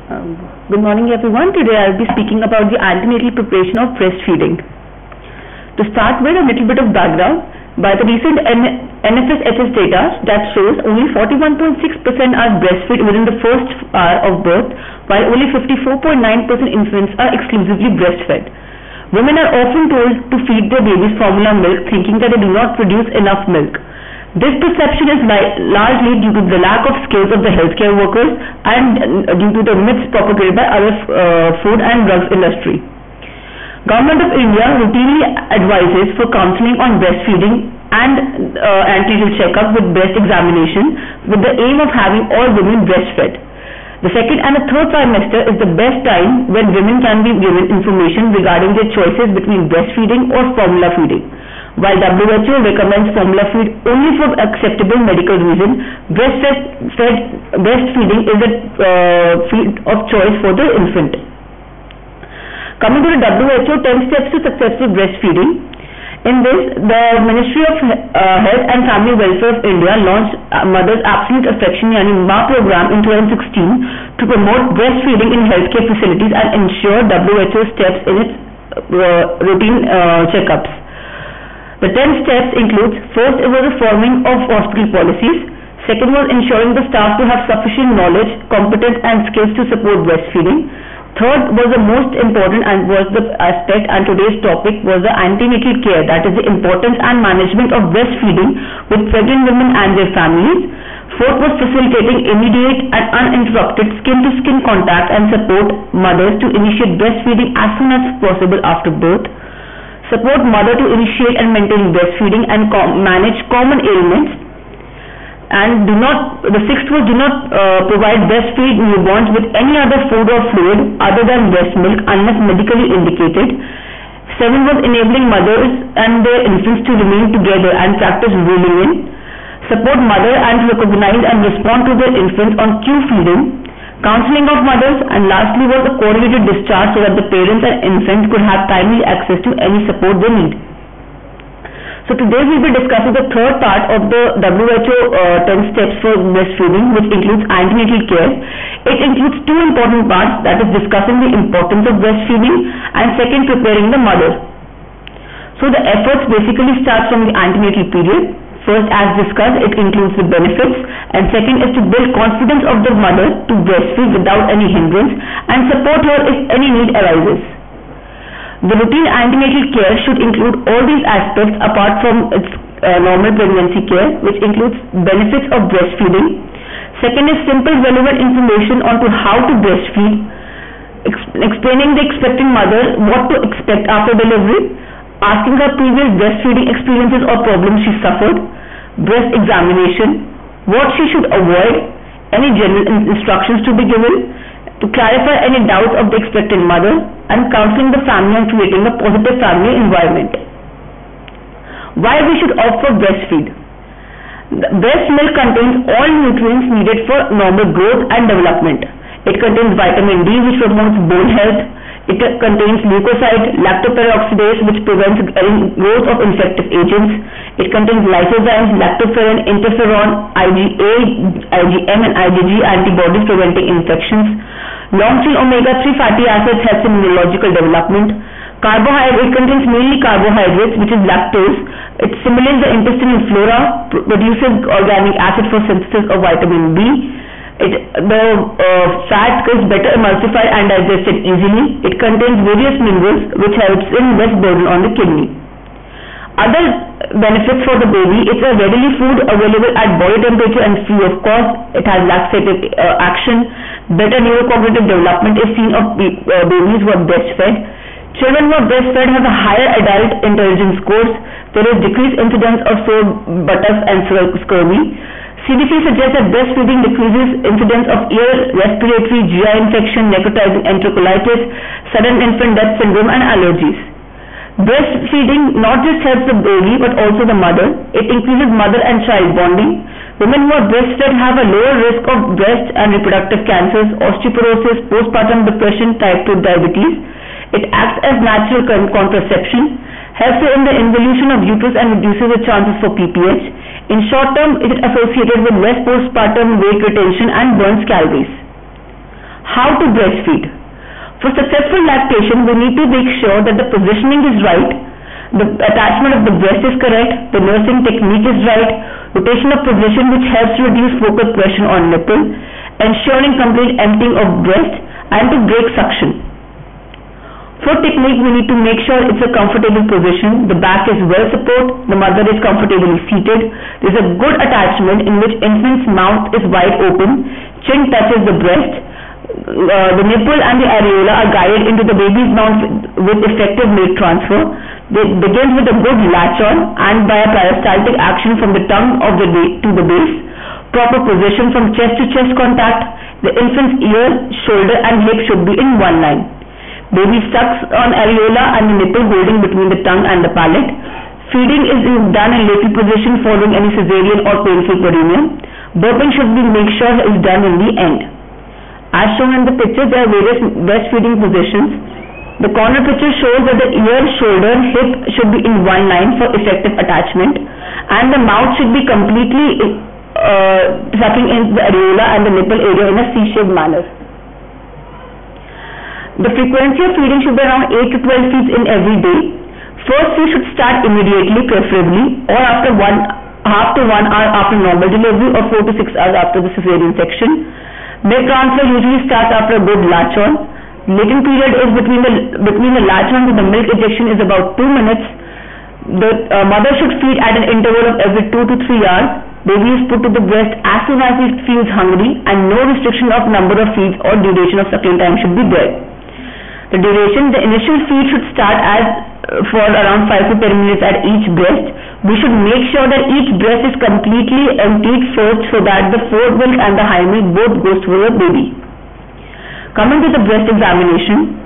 Good morning everyone. Today I'll be speaking about the antenatal preparation of breastfeeding. To start with, a little bit of background. By the recent NFSHS data that shows only 41.6% are breastfed within the first hour of birth, while only 54.9% infants are exclusively breastfed. Women are often told to feed their babies formula milk, thinking that they do not produce enough milk. This perception is largely due to the lack of skills of the healthcare workers and due to the myths propagated by other food and drugs industry. Government of India routinely advises for counseling on breastfeeding and antenatal checkup with breast examination with the aim of having all women breastfed. The second and the third trimester is the best time when women can be given information regarding their choices between breastfeeding or formula feeding. While WHO recommends formula feed only for acceptable medical reason, breastfeeding is the feed of choice for the infant. Coming to the WHO 10 steps to successful breastfeeding. In this, the Ministry of Health and Family Welfare of India launched Mother's Absolute Affection yani MA program in 2016 to promote breastfeeding in healthcare facilities and ensure WHO steps in its routine checkups. The 10 steps includes: first, it was the forming of hospital policies. Second was ensuring the staff to have sufficient knowledge, competence and skills to support breastfeeding. Third was the most important and was the aspect, and today's topic was the antenatal care, that is the importance and management of breastfeeding with pregnant women and their families. Fourth was facilitating immediate and uninterrupted skin-to-skin contact and support mothers to initiate breastfeeding as soon as possible after birth. Support mother to initiate and maintain breastfeeding and manage common ailments. And the sixth was do not provide breastfeed newborns with any other food or fluid other than breast milk unless medically indicated. 7 was enabling mothers and their infants to remain together and practice ruling in. Support mother and recognize and respond to their infants on cue feeding. Counseling of mothers, and lastly was a coordinated discharge so that the parents and infants could have timely access to any support they need. So today we will be discussing the third part of the WHO 10 steps for breastfeeding, which includes antenatal care. It includes two important parts, that is discussing the importance of breastfeeding and second, preparing the mother. So the efforts basically start from the antenatal period. First, as discussed, it includes the benefits, and second is to build confidence of the mother to breastfeed without any hindrance and support her if any need arises. The routine antenatal care should include all these aspects apart from its normal pregnancy care, which includes benefits of breastfeeding. Second is simple relevant information on to how to breastfeed, explaining the expecting mother what to expect after delivery, asking her previous breastfeeding experiences or problems she suffered, breast examination, what she should avoid, any general instructions to be given, to clarify any doubts of the expectant mother, and counseling the family and creating a positive family environment. Why we should opt for breastfeed? Breast milk contains all nutrients needed for normal growth and development. It contains vitamin D, which promotes bone health. It contains leukocyte, lactoperoxidase, which prevents growth of infective agents. It contains lysozymes, lactoferrin, interferon, IgA, IgM and IgG antibodies preventing infections. Long-chain omega-3 fatty acids helps in neurological development. Carbohydrate contains mainly carbohydrates, which is lactose. It stimulates the intestinal flora, produces organic acid for synthesis of vitamin B. The fat is better emulsified and digested easily. It contains various minerals which helps in less burden on the kidney. Other benefits for the baby: it's a readily food available at body temperature and free of cost. It has laxative action. Better neurocognitive development is seen of babies who are breastfed. Children who are breastfed have a higher adult intelligence scores. There is decreased incidence of sore buttocks and scurvy. CDC suggests that breastfeeding decreases incidence of ear, respiratory, GI infection, necrotizing enterocolitis, sudden infant death syndrome and allergies. Breastfeeding not just helps the baby but also the mother. It increases mother and child bonding. Women who are breastfed have a lower risk of breast and reproductive cancers, osteoporosis, postpartum depression, type 2 diabetes. It acts as natural contraception, helps in the involution of uterus and reduces the chances for PPH. In short term, it is associated with less postpartum weight retention and burns calories. How to breastfeed? For successful lactation, we need to make sure that the positioning is right, the attachment of the breast is correct, the nursing technique is right, rotation of position which helps to reduce focal pressure on nipple, ensuring complete emptying of breast, and to break suction. For technique, we need to make sure it's a comfortable position, the back is well supported, the mother is comfortably seated, there is a good attachment in which infant's mouth is wide open, chin touches the breast, the nipple and the areola are guided into the baby's mouth with effective milk transfer. They begin with a good latch on and by a peristaltic action from the tongue of the to the base. Proper position from chest to chest contact. The infant's ear, shoulder and hip should be in one line. Baby sucks on areola and the nipple holding between the tongue and the palate. Feeding is done in lateral position following any cesarean or painful perineum. Burping should be made sure is done in the end. As shown in the picture, there are various breastfeeding positions. The corner picture shows that the ear, shoulder, hip should be in one line for effective attachment, and the mouth should be completely sucking in the areola and the nipple area in a C-shaped manner. The frequency of feeding should be around 8 to 12 feeds in every day. First feed should start immediately, preferably, or after half to 1 hour after normal delivery or 4 to 6 hours after the cesarean section. Milk transfer usually starts after a good latch-on. Latent period is between the latch-on to the milk ejection is about 2 minutes. The mother should feed at an interval of every 2 to 3 hours. Baby is put to the breast as soon as it feels hungry, and no restriction of number of feeds or duration of suckling time should be there. The initial feed should start for around 5 to 10 minutes at each breast. We should make sure that each breast is completely emptied first so that the foremilk and the hindmilk both goes to the baby. Coming to the breast examination,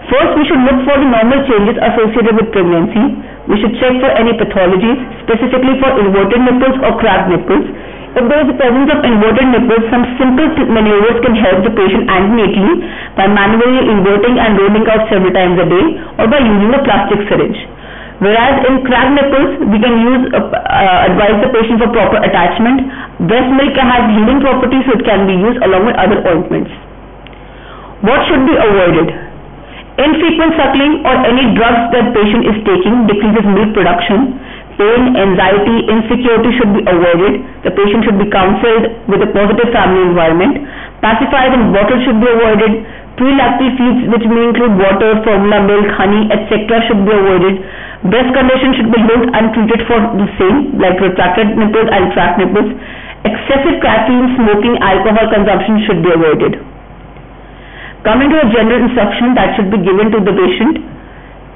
first we should look for the normal changes associated with pregnancy. We should check for any pathologies, specifically for inverted nipples or cracked nipples. If there is a presence of inverted nipples, some simple maneuvers can help the patient antenatally by manually inverting and rolling out several times a day or by using a plastic syringe. Whereas in cracked nipples, we can advise the patient for proper attachment. Breast milk has healing properties, so it can be used along with other ointments. What should be avoided? Infrequent suckling or any drugs that patient is taking decreases milk production. Pain, anxiety, insecurity should be avoided. The patient should be counseled with a positive family environment. Pacifiers and bottles should be avoided. Pre-lactal feeds, which may include water, formula milk, honey, etc. should be avoided. Breast condition should be looked and treated for the same, like retracted nipples and cracked nipples. Excessive caffeine, smoking, alcohol consumption should be avoided. Coming to a general instruction that should be given to the patient.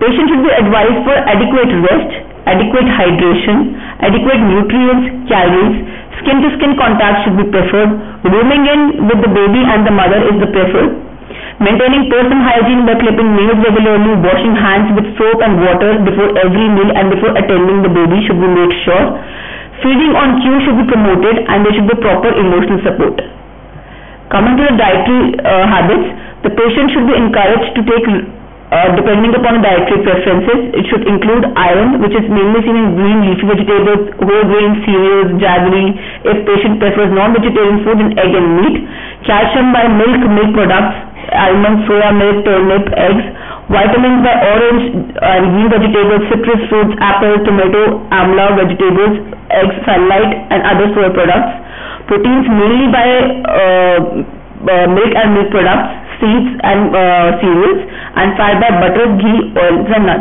Patient should be advised for adequate rest, adequate hydration, adequate nutrients, calories, skin-to-skin contact should be preferred. Rooming in with the baby and the mother is the preferred. Maintaining personal hygiene by clipping nails regularly, washing hands with soap and water before every meal and before attending the baby should be made sure. Feeding on cue should be promoted, and there should be proper emotional support. Coming to the dietary habits, the patient should be encouraged to take depending upon the dietary preferences. It should include iron, which is mainly seen in green leafy vegetables, whole grain cereals, jaggery. If patient prefers non-vegetarian food, then egg and meat. Calcium by milk products, almond, soya milk, turnip, eggs. Vitamins by orange and green vegetables, citrus fruits, apple, tomato, amla, vegetables, eggs, sunlight, and other soy products. Proteins mainly by milk and milk products, seeds and cereals, and fat by butter, ghee, oils and nuts.